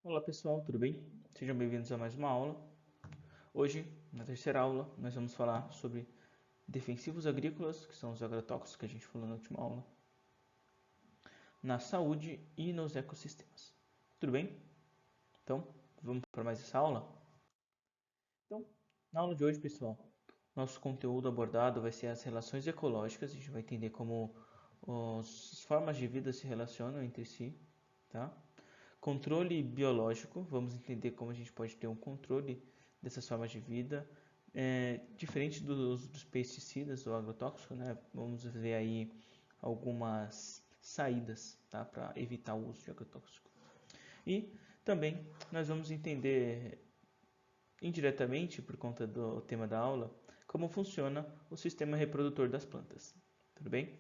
Olá pessoal, tudo bem? Sejam bem-vindos a mais uma aula. Hoje, na terceira aula, nós vamos falar sobre defensivos agrícolas, que são os agrotóxicos que a gente falou na última aula, na saúde e nos ecossistemas. Tudo bem? Então, vamos para mais essa aula? Então, na aula de hoje, pessoal, nosso conteúdo abordado vai ser as relações ecológicas. A gente vai entender como as formas de vida se relacionam entre si, tá? Controle biológico, vamos entender como a gente pode ter um controle dessas formas de vida, diferente dos pesticidas ou agrotóxicos, né? Vamos ver aí algumas saídas, tá? Para evitar o uso de agrotóxico. E também nós vamos entender indiretamente, por conta do tema da aula, como funciona o sistema reprodutor das plantas. Tudo bem?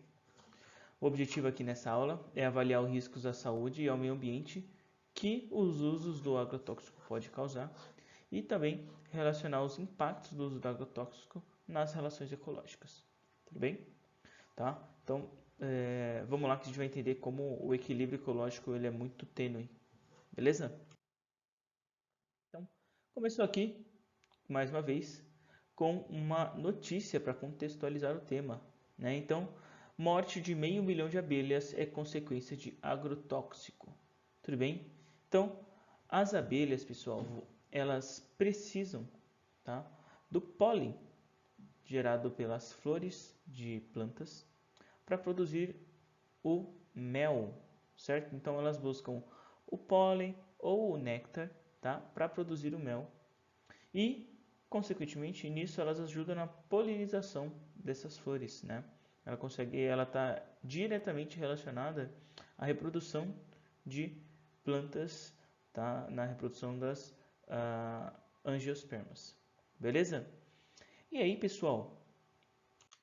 O objetivo aqui nessa aula é avaliar os riscos à saúde e ao meio ambiente que os usos do agrotóxico pode causar e também relacionar os impactos do uso do agrotóxico nas relações ecológicas. Tudo bem? Tá? Então, vamos lá que a gente vai entender como o equilíbrio ecológico ele é muito tênue. Beleza? Então, começou aqui, mais uma vez, com uma notícia para contextualizar o tema. Né? Então, morte de meio milhão de abelhas é consequência de agrotóxico. Tudo bem? Então, as abelhas, pessoal, elas precisam, tá, do pólen gerado pelas flores de plantas para produzir o mel, certo? Então, elas buscam o pólen ou o néctar, tá, para produzir o mel. E, consequentemente, nisso elas ajudam na polinização dessas flores, né? Ela está diretamente relacionada à reprodução de plantas, tá? Na reprodução das angiospermas, beleza? E aí, pessoal,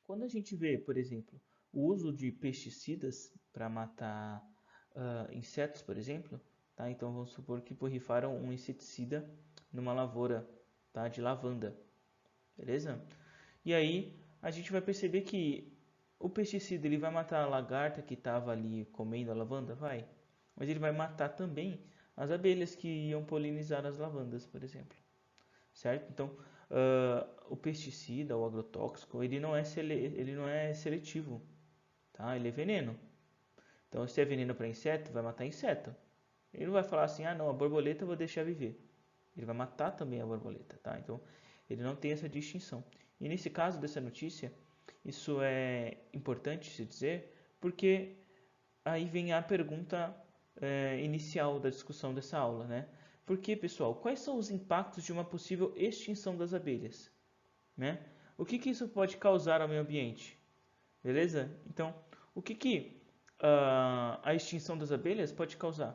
quando a gente vê, por exemplo, o uso de pesticidas para matar insetos, por exemplo, tá? Então vamos supor que borrifaram um inseticida numa lavoura, tá? De lavanda, beleza? E aí a gente vai perceber que o pesticida ele vai matar a lagarta que estava ali comendo a lavanda, vai, mas ele vai matar também as abelhas que iam polinizar as lavandas, por exemplo, certo? Então, o pesticida, o agrotóxico, ele não é seletivo, tá? Ele é veneno. Então, se é veneno para inseto, vai matar inseto. Ele não vai falar assim, ah não, a borboleta eu vou deixar viver. Ele vai matar também a borboleta, tá? Então, ele não tem essa distinção. E nesse caso dessa notícia, isso é importante se dizer, porque aí vem a pergunta inicial da discussão dessa aula, né? Porque, pessoal, quais são os impactos de uma possível extinção das abelhas, né? O que isso pode causar ao meio ambiente, beleza? Então, o que a extinção das abelhas pode causar,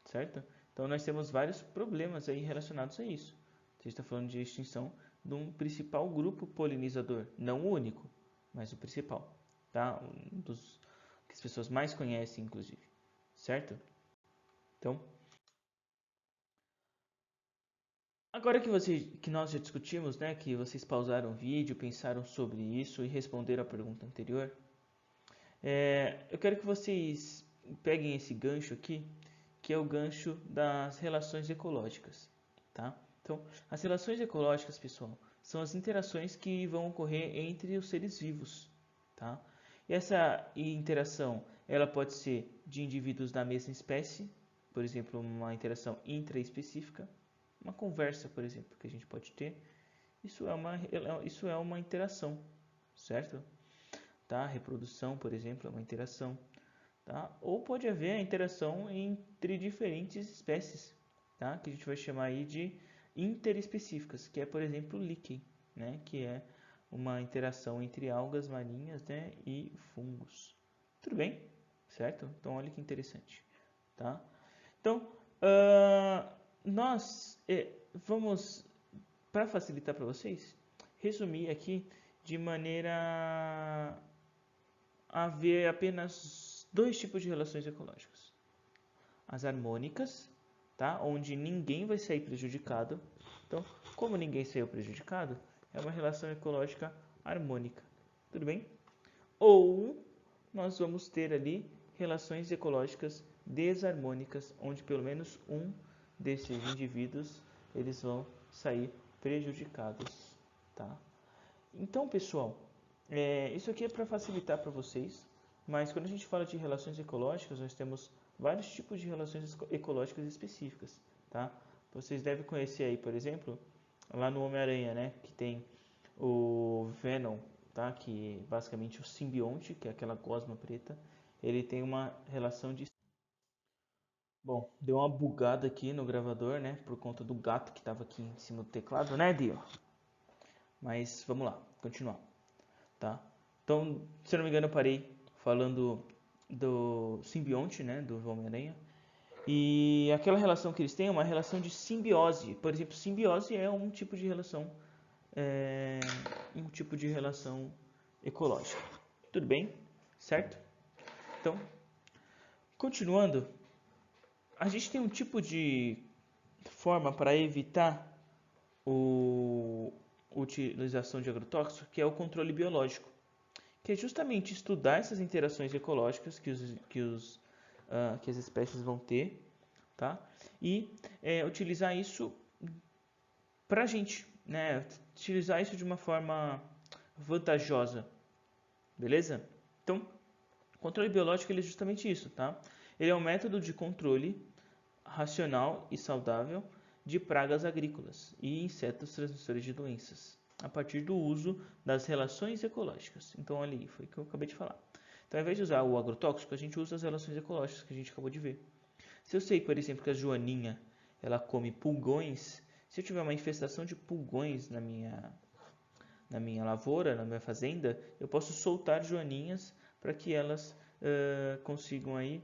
certo? Então, nós temos vários problemas aí relacionados a isso. A gente está falando de extinção de um principal grupo polinizador, não o único, mas o principal, tá? Um dos que as pessoas mais conhecem, inclusive, certo? Então, agora que nós já discutimos, né, que vocês pausaram o vídeo, pensaram sobre isso e responderam a pergunta anterior, eu quero que vocês peguem esse gancho aqui, que é o gancho das relações ecológicas, tá? Então, as relações ecológicas, pessoal, são as interações que vão ocorrer entre os seres vivos, tá? E essa interação, ela pode ser de indivíduos da mesma espécie, por exemplo, uma interação intraespecífica, uma conversa, por exemplo, que a gente pode ter, isso é uma interação, certo? Tá? Reprodução, por exemplo, é uma interação, tá? Ou pode haver a interação entre diferentes espécies, tá? Que a gente vai chamar aí de interespecíficas, que é, por exemplo, o líquen, né? Que é uma interação entre algas marinhas, né? E fungos. Tudo bem? Certo? Então, olha que interessante, tá? Então, nós vamos, para facilitar para vocês, resumir aqui de maneira haver apenas dois tipos de relações ecológicas. As harmônicas, tá? Onde ninguém vai sair prejudicado. Então, como ninguém saiu prejudicado, é uma relação ecológica harmônica. Tudo bem? Ou nós vamos ter ali relações ecológicas desarmônicas, onde pelo menos um desses indivíduos eles vão sair prejudicados, tá? Então, pessoal, isso aqui é para facilitar para vocês, mas quando a gente fala de relações ecológicas, nós temos vários tipos de relações ecológicas específicas, tá? Vocês devem conhecer aí, por exemplo, lá no Homem-Aranha, né, que tem o Venom, tá? Que é basicamente o simbionte, que é aquela gosma preta, ele tem uma relação de... Bom, deu uma bugada aqui no gravador, né, por conta do gato que estava aqui em cima do teclado, né, Dio? Mas vamos lá, continuar, tá? Então, se eu não me engano, eu parei falando do simbionte, né, do Homem-Aranha. E aquela relação que eles têm é uma relação de simbiose. Por exemplo, simbiose é um tipo de relação, é, um tipo de relação ecológica. Tudo bem? Certo? Então, continuando, a gente tem um tipo de forma para evitar a utilização de agrotóxicos, que é o controle biológico, que é justamente estudar essas interações ecológicas que as espécies vão ter, tá? E utilizar isso para a gente, né? Utilizar isso de uma forma vantajosa, beleza? Então, o controle biológico ele é justamente isso, tá? Ele é um método de controle racional e saudável de pragas agrícolas e insetos transmissores de doenças, a partir do uso das relações ecológicas. Então, ali, foi o que eu acabei de falar. Então, ao invés de usar o agrotóxico, a gente usa as relações ecológicas que a gente acabou de ver. Se eu sei, por exemplo, que a joaninha ela come pulgões, se eu tiver uma infestação de pulgões na minha lavoura, na minha fazenda, eu posso soltar joaninhas para que elas consigam aí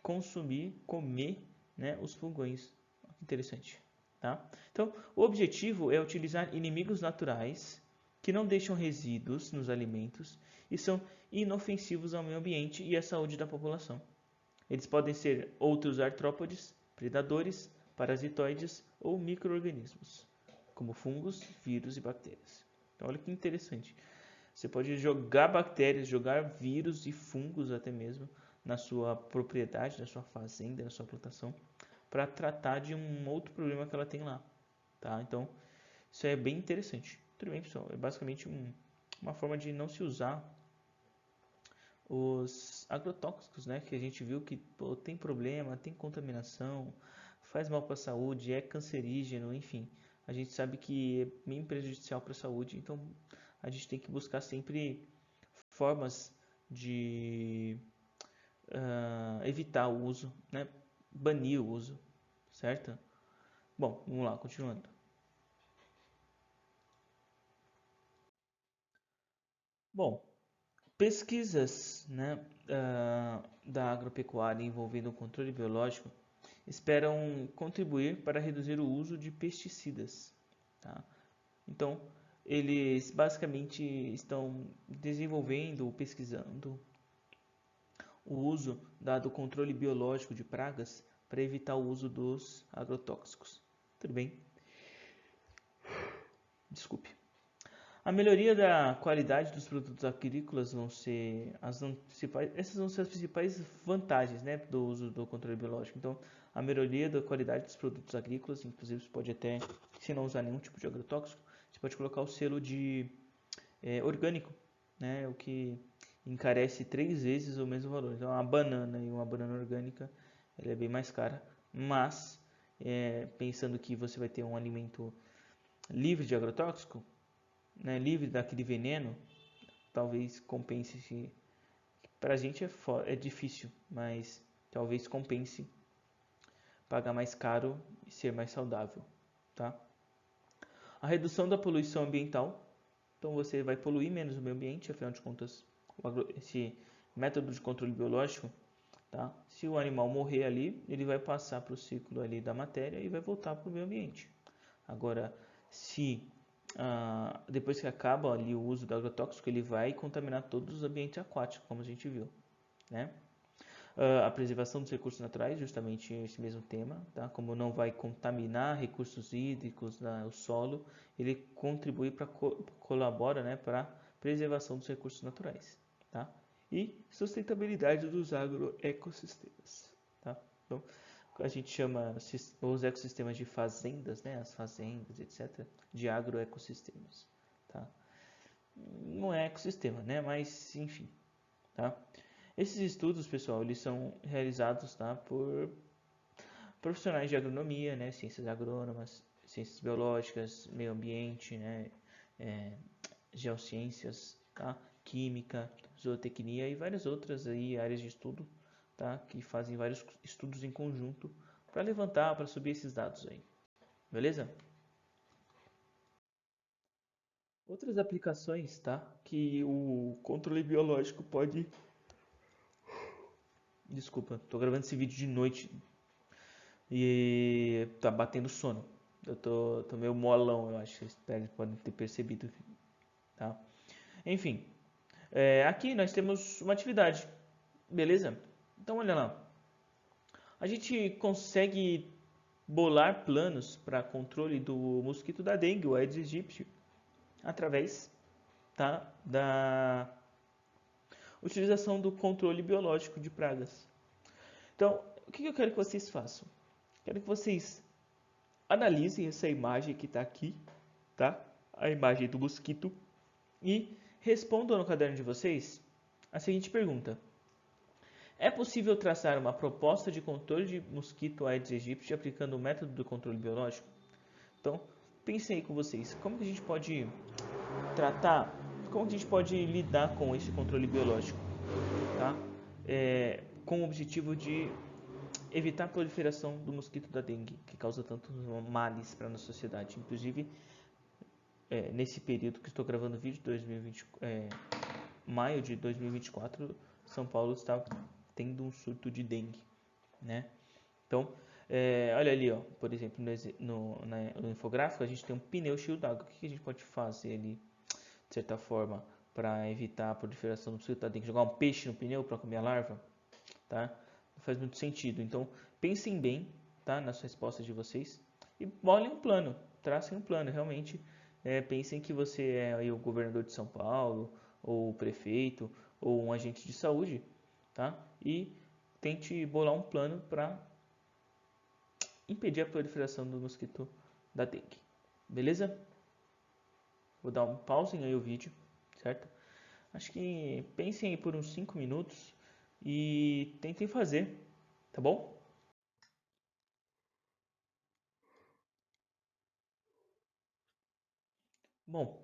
consumir, comer, né, os pulgões. Interessante, tá? Então, o objetivo é utilizar inimigos naturais que não deixam resíduos nos alimentos e são inofensivos ao meio ambiente e à saúde da população. Eles podem ser outros artrópodes, predadores, parasitoides ou micro-organismos, como fungos, vírus e bactérias. Então, olha que interessante. Você pode jogar bactérias, jogar vírus e fungos até mesmo na sua propriedade, na sua fazenda, na sua plantação, para tratar de um outro problema que ela tem lá, tá? Então, isso é bem interessante. Tudo bem, pessoal? É basicamente uma forma de não se usar os agrotóxicos, né? Que a gente viu que tem problema, tem contaminação, faz mal para a saúde, é cancerígeno, enfim. A gente sabe que é bem prejudicial para a saúde, então a gente tem que buscar sempre formas de evitar o uso, né? Banir o uso, certo? Bom, vamos lá, continuando. Bom, pesquisas, né, da agropecuária envolvendo o controle biológico esperam contribuir para reduzir o uso de pesticidas, tá? Então, eles basicamente estão desenvolvendo ou pesquisando o uso do controle biológico de pragas para evitar o uso dos agrotóxicos. Tudo bem? Desculpe. A melhoria da qualidade dos produtos agrícolas vão ser essas vão ser as principais vantagens, né, do uso do controle biológico. Então, a melhoria da qualidade dos produtos agrícolas, inclusive você pode até, se não usar nenhum tipo de agrotóxico, você pode colocar o selo de orgânico, né, o que encarece 3 vezes o mesmo valor. Então, uma banana orgânica, ela é bem mais cara, mas pensando que você vai ter um alimento livre de agrotóxico, né, livre daquele veneno, talvez compense se para a gente é difícil, mas talvez compense pagar mais caro e ser mais saudável, tá? A redução da poluição ambiental, então você vai poluir menos o meio ambiente, afinal de contas, esse método de controle biológico, tá? Se o animal morrer ali, ele vai passar para o ciclo ali da matéria e vai voltar para o meio ambiente. Agora, se depois que acaba ali o uso do agrotóxico, ele vai contaminar todos os ambientes aquáticos, como a gente viu, né? A preservação dos recursos naturais, justamente esse mesmo tema, tá? Como não vai contaminar recursos hídricos, né, o solo, ele contribui colabora, né, para a preservação dos recursos naturais, tá? E sustentabilidade dos agroecossistemas, tá? Então, a gente chama os ecossistemas de fazendas, né? As fazendas, etc. De agroecossistemas, tá? Não é ecossistema, né? Mas, enfim, tá? Esses estudos, pessoal, eles são realizados, tá, por profissionais de agronomia, né? Ciências agrônomas, ciências biológicas, meio ambiente, né? Geociências, tá? Química, zootecnia e várias outras aí áreas de estudo, tá? Que fazem vários estudos em conjunto para levantar, para subir esses dados aí, beleza? Outras aplicações, tá? Que o controle biológico pode. Desculpa, tô gravando esse vídeo de noite e tá batendo sono. Eu tô meio molão, eu acho. Vocês podem ter percebido, tá? Enfim, aqui nós temos uma atividade, beleza? Então olha lá. A gente consegue bolar planos para controle do mosquito da dengue, o Aedes aegypti, através, tá, da utilização do controle biológico de pragas. Então, o que eu quero que vocês façam? Quero que vocês analisem essa imagem que está aqui, tá? A imagem do mosquito, e respondam no caderno de vocês a seguinte pergunta: é possível traçar uma proposta de controle de mosquito Aedes aegypti aplicando o método do controle biológico? Então, pensem aí com vocês, como que a gente pode tratar, como que a gente pode lidar com esse controle biológico, tá? Com o objetivo de evitar a proliferação do mosquito da dengue, que causa tantos males para a nossa sociedade. Inclusive, nesse período que estou gravando o vídeo, 2020, maio de 2024, São Paulo está tendo um surto de dengue, né? Então, olha ali, ó, por exemplo, no infográfico a gente tem um pneu cheio d'água. O que a gente pode fazer ali, de certa forma, para evitar a proliferação do mosquito da dengue? Jogar um peixe no pneu para comer a larva? Tá? Não faz muito sentido. Então, pensem bem, tá, nas respostas de vocês e bolem um plano, tracem um plano. Realmente, pensem que você é aí o governador de São Paulo, ou o prefeito, ou um agente de saúde, tá? E tente bolar um plano para impedir a proliferação do mosquito da dengue. Beleza? Vou dar um pause aí o vídeo, certo? Acho que pensem aí por uns 5 minutos e tentem fazer, tá bom? Bom,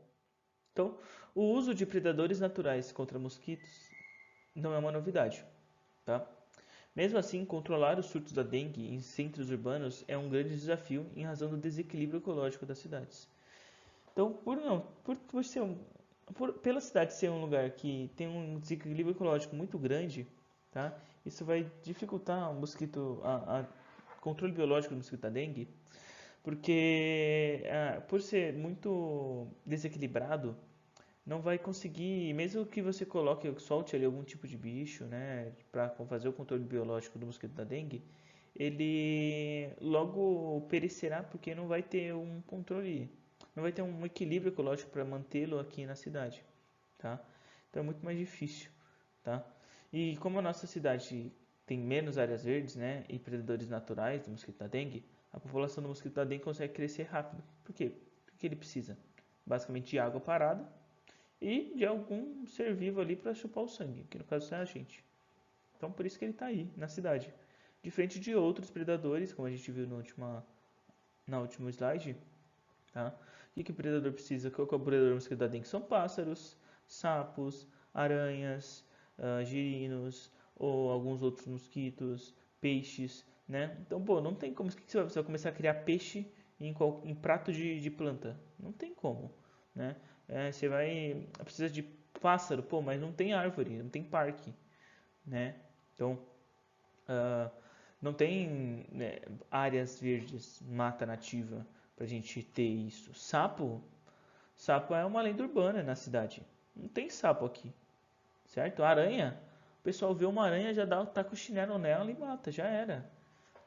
então o uso de predadores naturais contra mosquitos não é uma novidade, tá? Mesmo assim, controlar os surtos da dengue em centros urbanos é um grande desafio em razão do desequilíbrio ecológico das cidades. Então, pela cidade ser um lugar que tem um desequilíbrio ecológico muito grande, tá? Isso vai dificultar o controle biológico do mosquito da dengue, porque por ser muito desequilibrado, não vai conseguir, mesmo que você solte ali algum tipo de bicho, né, para fazer o controle biológico do mosquito da dengue, ele logo perecerá porque não vai ter um controle, não vai ter um equilíbrio ecológico para mantê-lo aqui na cidade, tá? Então é muito mais difícil, tá? E como a nossa cidade tem menos áreas verdes, né, e predadores naturais do mosquito da dengue, a população do mosquito da dengue consegue crescer rápido. Por quê? Porque ele precisa basicamente de água parada e de algum ser vivo ali para chupar o sangue, que no caso é a gente. Então por isso que ele está aí na cidade. Diferente de outros predadores, como a gente viu na último slide, tá? O que o predador precisa? Qual que é o predador mosquito da dengue? São pássaros, sapos, aranhas, girinos ou alguns outros mosquitos, peixes, né? Então, pô, não tem como. O que você vai começar a criar peixe em prato de planta? Não tem como, né? Você vai precisa de pássaro, pô, mas não tem árvore, não tem parque, né? Então, ah, não tem, né, áreas verdes, mata nativa pra gente ter isso. Sapo é uma lenda urbana na cidade. Não tem sapo aqui, certo? Aranha, o pessoal vê uma aranha já taca o chinelo nela e mata, já era,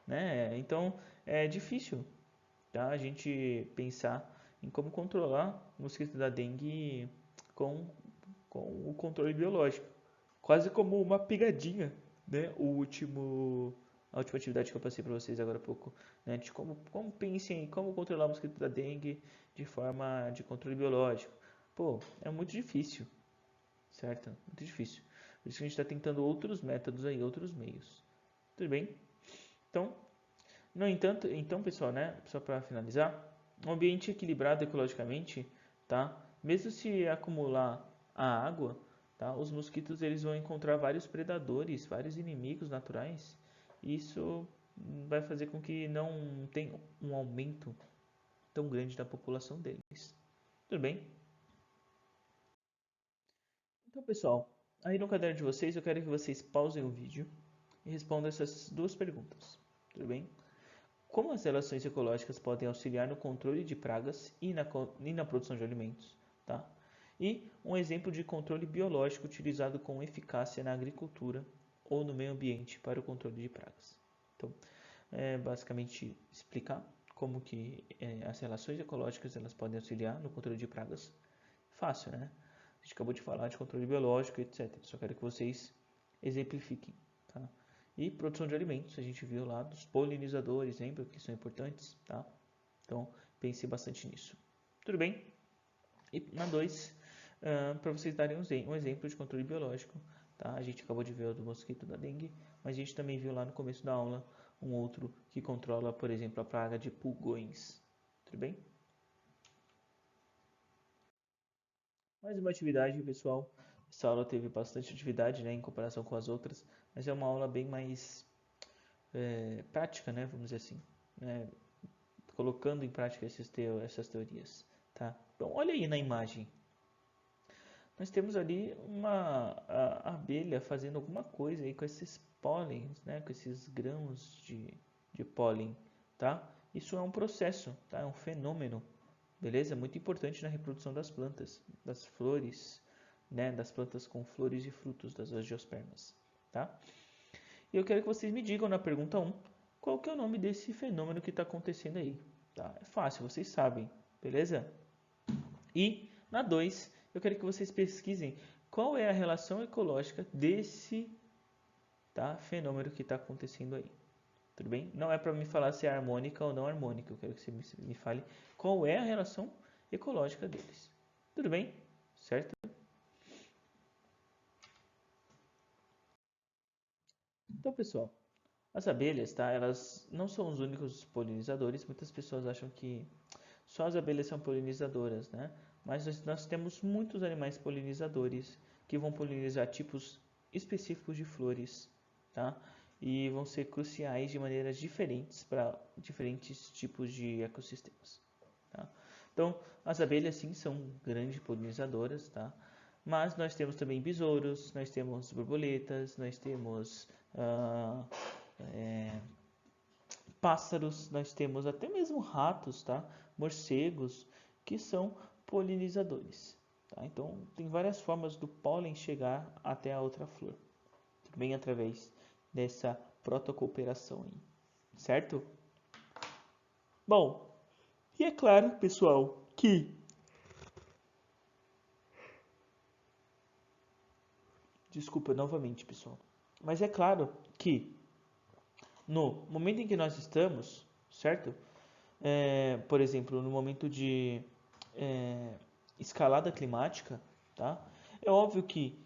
né? Então é difícil, tá? A gente pensar em como controlar o mosquito da dengue com, com o controle biológico. Quase como uma pegadinha, né? O último a última atividade que eu passei para vocês agora há pouco, né, de como pensem em como controlar o mosquito da dengue de forma de controle biológico. Pô, é muito difícil, certo? Muito difícil. Por isso que a gente está tentando outros métodos aí, outros meios. Tudo bem? Então, no entanto, então pessoal, né, só para finalizar, um ambiente equilibrado ecologicamente, tá? Mesmo se acumular a água, tá? Os mosquitos eles vão encontrar vários predadores, vários inimigos naturais. E isso vai fazer com que não tenha um aumento tão grande da população deles. Tudo bem? Então, pessoal, aí no caderno de vocês eu quero que vocês pausem o vídeo e respondam essas duas perguntas. Tudo bem? Como as relações ecológicas podem auxiliar no controle de pragas e na produção de alimentos? Tá? E um exemplo de controle biológico utilizado com eficácia na agricultura ou no meio ambiente para o controle de pragas. Então, é basicamente explicar como que as relações ecológicas elas podem auxiliar no controle de pragas. Fácil, né? A gente acabou de falar de controle biológico, etc. Só quero que vocês exemplifiquem. Tá? E produção de alimentos, a gente viu lá dos polinizadores, lembra que são importantes, tá? Então, pense bastante nisso. Tudo bem? E na 2, para vocês darem um exemplo de controle biológico, tá? A gente acabou de ver o do mosquito da dengue, mas a gente também viu lá no começo da aula um outro que controla, por exemplo, a praga de pulgões. Tudo bem? Mais uma atividade, pessoal. Essa aula teve bastante atividade, né, em comparação com as outras, mas é uma aula bem mais prática, né, vamos dizer assim, né, colocando em prática essas teorias, tá? Então, olha aí na imagem. Nós temos ali uma abelha fazendo alguma coisa aí com esses pólens, né, com esses grãos de pólen, tá? Isso é um processo, tá? É um fenômeno, beleza? Muito importante na reprodução das plantas, das flores, né, das plantas com flores e frutos, das angiospermas, tá? E eu quero que vocês me digam na pergunta 1, qual que é o nome desse fenômeno que está acontecendo aí, tá? É fácil, vocês sabem, beleza? E na 2, eu quero que vocês pesquisem qual é a relação ecológica desse, tá, fenômeno que está acontecendo aí. Tudo bem? Não é para me falar se é harmônica ou não harmônica. Eu quero que você me fale qual é a relação ecológica deles. Tudo bem? Certo? Então, pessoal, as abelhas, tá? Elas não são os únicos polinizadores. Muitas pessoas acham que só as abelhas são polinizadoras, né? Mas nós temos muitos animais polinizadores que vão polinizar tipos específicos de flores, tá? E vão ser cruciais de maneiras diferentes para diferentes tipos de ecossistemas, tá? Então, as abelhas sim são grandes polinizadoras, tá? Mas nós temos também besouros, nós temos borboletas, nós temos ah, é, pássaros, nós temos até mesmo ratos, tá? Morcegos, que são polinizadores. Tá? Então, tem várias formas do pólen chegar até a outra flor, também através dessa protocooperação aí, certo? Bom, e é claro, pessoal, que... Desculpa novamente, pessoal. Mas é claro que no momento em que nós estamos, certo? Por exemplo, no momento de escalada climática, tá? É óbvio que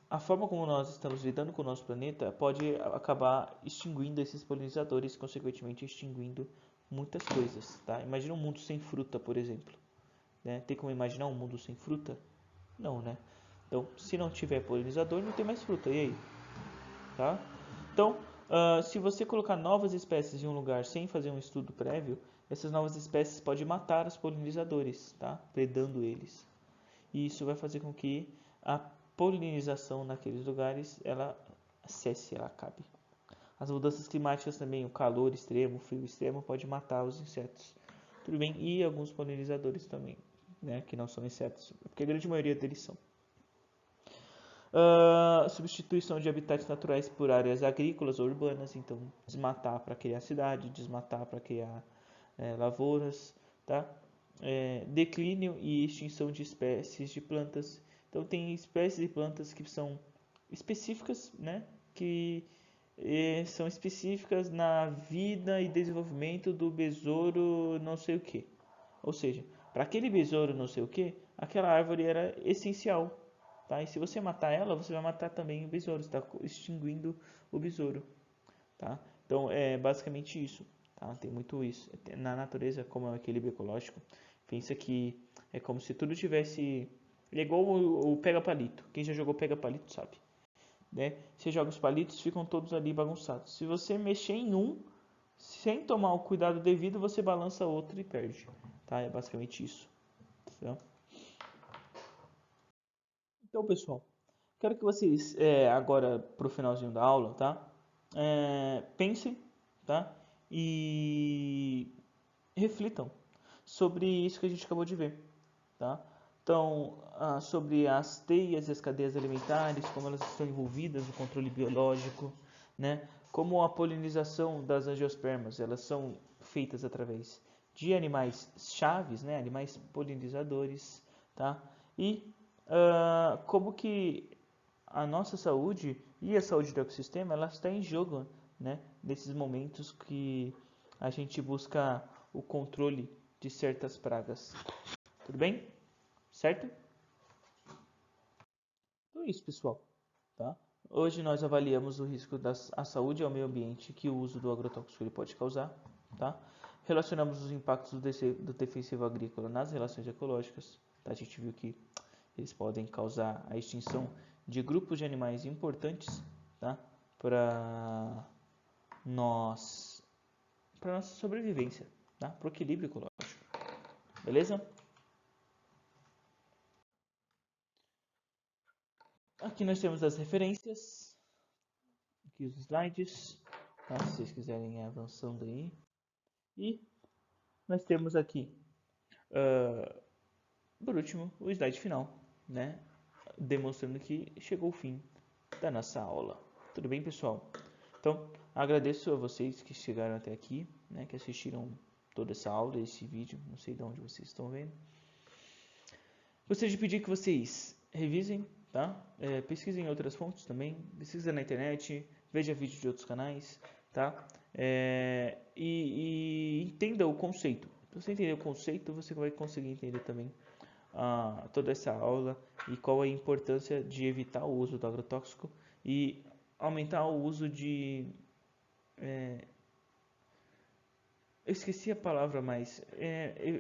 a forma como nós estamos lidando com o nosso planeta pode acabar extinguindo esses polinizadores, consequentemente extinguindo muitas coisas, tá? Imagina um mundo sem fruta, por exemplo, né? Tem como imaginar um mundo sem fruta? Não, né? Então, se não tiver polinizador, não tem mais fruta. E aí? Tá? Então, se você colocar novas espécies em um lugar sem fazer um estudo prévio, essas novas espécies podem matar os polinizadores, tá? Predando eles. E isso vai fazer com que a polinização naqueles lugares ela cesse, ela acabe. As mudanças climáticas também, o calor extremo, o frio extremo pode matar os insetos. Tudo bem? E alguns polinizadores também, né? Que não são insetos, porque a grande maioria deles são. Substituição de habitats naturais por áreas agrícolas ou urbanas, então desmatar para criar cidade, desmatar para criar lavouras, tá? Declínio e extinção de espécies de plantas. Então tem espécies de plantas que são específicas, né? Que são específicas na vida e desenvolvimento do besouro não sei o que. Ou seja, para aquele besouro não sei o que, aquela árvore era essencial. Tá? E se você matar ela, você vai matar também o besouro, você está extinguindo o besouro. Tá? Então é basicamente isso. Tá? Tem muito isso. Na natureza, como é o equilíbrio ecológico, pensa que é como se tudo tivesse. É igual o pega-palito. Quem já jogou pega-palito sabe. Né? Você joga os palitos, ficam todos ali bagunçados. Se você mexer em um, sem tomar o cuidado devido, você balança outro e perde. Tá? É basicamente isso. Tá? Então, pessoal, quero que vocês, agora para o finalzinho da aula, tá? Pensem, tá? E reflitam sobre isso que a gente acabou de ver, tá? Então, sobre as teias e as cadeias alimentares, como elas estão envolvidas no controle biológico, né? Como a polinização das angiospermas, elas são feitas através de animais chaves, né? Animais polinizadores, tá? E como que a nossa saúde e a saúde do ecossistema, ela está em jogo, né? Nesses momentos que a gente busca o controle de certas pragas. Tudo bem? Certo? Então é isso, pessoal. Tá? Hoje nós avaliamos o risco da saúde e ao meio ambiente que o uso do agrotóxico ele pode causar. Tá? Relacionamos os impactos do defensivo agrícola nas relações ecológicas. Tá? A gente viu que eles podem causar a extinção de grupos de animais importantes, tá? Para nós, para nossa sobrevivência, tá? Para o equilíbrio ecológico. Beleza? Aqui nós temos as referências, aqui os slides, tá? Se vocês quiserem ir avançando aí. E nós temos aqui, por último, o slide final, né? Demonstrando que chegou o fim da nossa aula. Tudo bem, pessoal? Então, agradeço a vocês que chegaram até aqui, né? Que assistiram toda essa aula, esse vídeo. Não sei de onde vocês estão vendo. Gostaria de pedir que vocês revisem, tá? Pesquisem em outras fontes também. Pesquisa na internet, veja vídeos de outros canais, tá? E entenda o conceito. Se você entender o conceito, você vai conseguir entender também toda essa aula e qual a importância de evitar o uso do agrotóxico e aumentar o uso de... eu esqueci a palavra, mas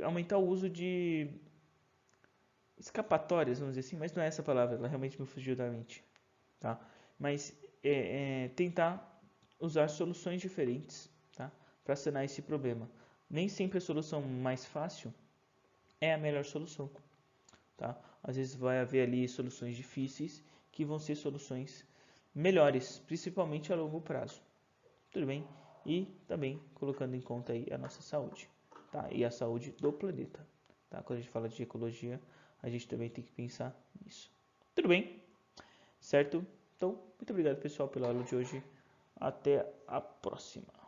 aumentar o uso de escapatórias, vamos dizer assim, mas não é essa palavra, ela realmente me fugiu da mente, tá? Mas tentar usar soluções diferentes, tá? Para sanar esse problema. Nem sempre a solução mais fácil é a melhor solução, tá? Às vezes vai haver ali soluções difíceis que vão ser soluções melhores, principalmente a longo prazo. Tudo bem? E também colocando em conta aí a nossa saúde, tá? E a saúde do planeta, tá? Quando a gente fala de ecologia, a gente também tem que pensar nisso. Tudo bem? Certo? Então, muito obrigado, pessoal, pela aula de hoje. Até a próxima.